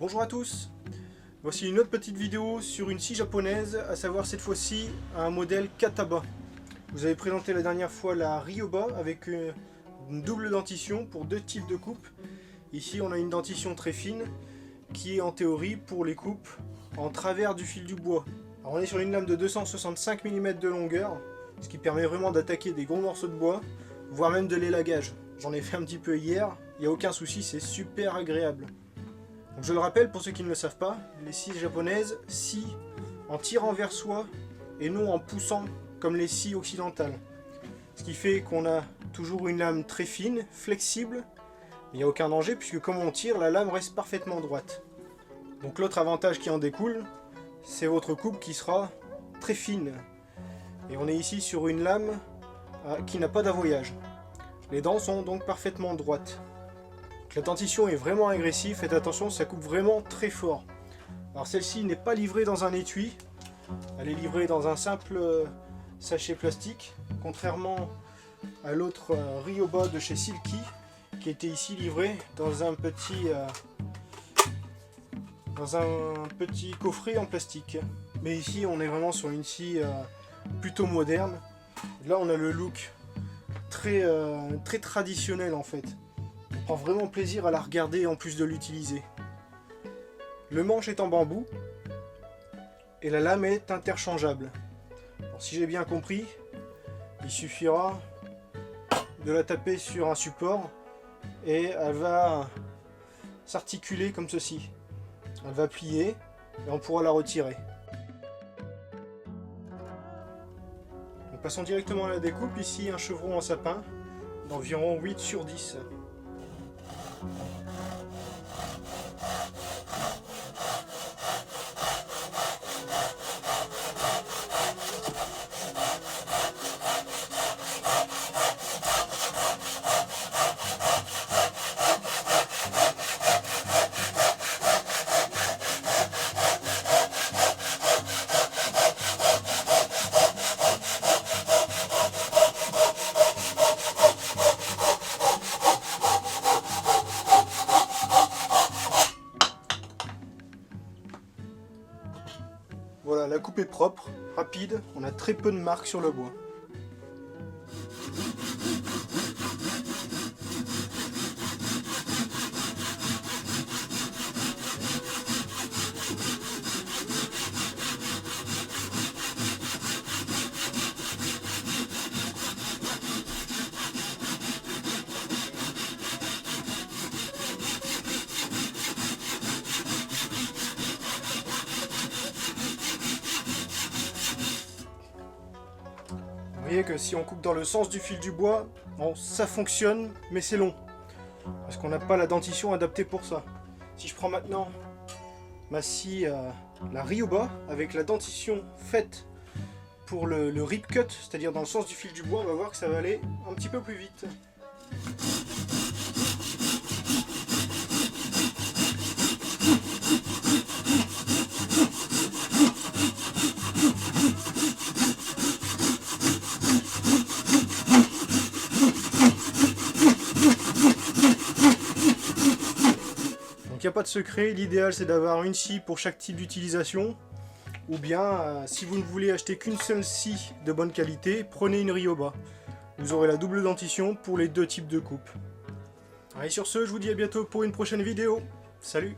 Bonjour à tous, voici une autre petite vidéo sur une scie japonaise, à savoir cette fois-ci un modèle Kataba. Vous avez présenté la dernière fois la Ryoba avec une double dentition pour deux types de coupes. Ici on a une dentition très fine qui est en théorie pour les coupes en travers du fil du bois. Alors on est sur une lame de 265 mm de longueur, ce qui permet vraiment d'attaquer des gros morceaux de bois, voire même de l'élagage. J'en ai fait un petit peu hier, il n'y a aucun souci, c'est super agréable. Donc je le rappelle pour ceux qui ne le savent pas, les scies japonaises scient en tirant vers soi et non en poussant comme les scies occidentales. Ce qui fait qu'on a toujours une lame très fine, flexible, il n'y a aucun danger puisque comme on tire, la lame reste parfaitement droite. Donc l'autre avantage qui en découle, c'est votre coupe qui sera très fine. Et on est ici sur une lame qui n'a pas d'avoyage. Les dents sont donc parfaitement droites. La dentition est vraiment agressive, faites attention, ça coupe vraiment très fort. Alors celle-ci n'est pas livrée dans un étui, elle est livrée dans un simple sachet plastique, contrairement à l'autre Ryoba de chez Silky, qui était ici livrée dans un petit coffret en plastique. Mais ici on est vraiment sur une scie plutôt moderne. Là on a le look très traditionnel en fait. On prend vraiment plaisir à la regarder en plus de l'utiliser. Le manche est en bambou et la lame est interchangeable. Alors, si j'ai bien compris, il suffira de la taper sur un support et elle va s'articuler comme ceci. Elle va plier et on pourra la retirer. Donc, passons directement à la découpe. Ici un chevron en sapin d'environ 8/10. Voilà, la coupe est propre, rapide, on a très peu de marques sur le bois. Vous voyez que si on coupe dans le sens du fil du bois, bon, ça fonctionne, mais c'est long. Parce qu'on n'a pas la dentition adaptée pour ça. Si je prends maintenant ma scie, la Ryoba, avec la dentition faite pour le rip cut, c'est-à-dire dans le sens du fil du bois, on va voir que ça va aller un petit peu plus vite. Il n'y a pas de secret, l'idéal c'est d'avoir une scie pour chaque type d'utilisation, ou bien si vous ne voulez acheter qu'une seule scie de bonne qualité, prenez une Ryoba. Vous aurez la double dentition pour les deux types de coupes. Allez, sur ce, je vous dis à bientôt pour une prochaine vidéo. Salut!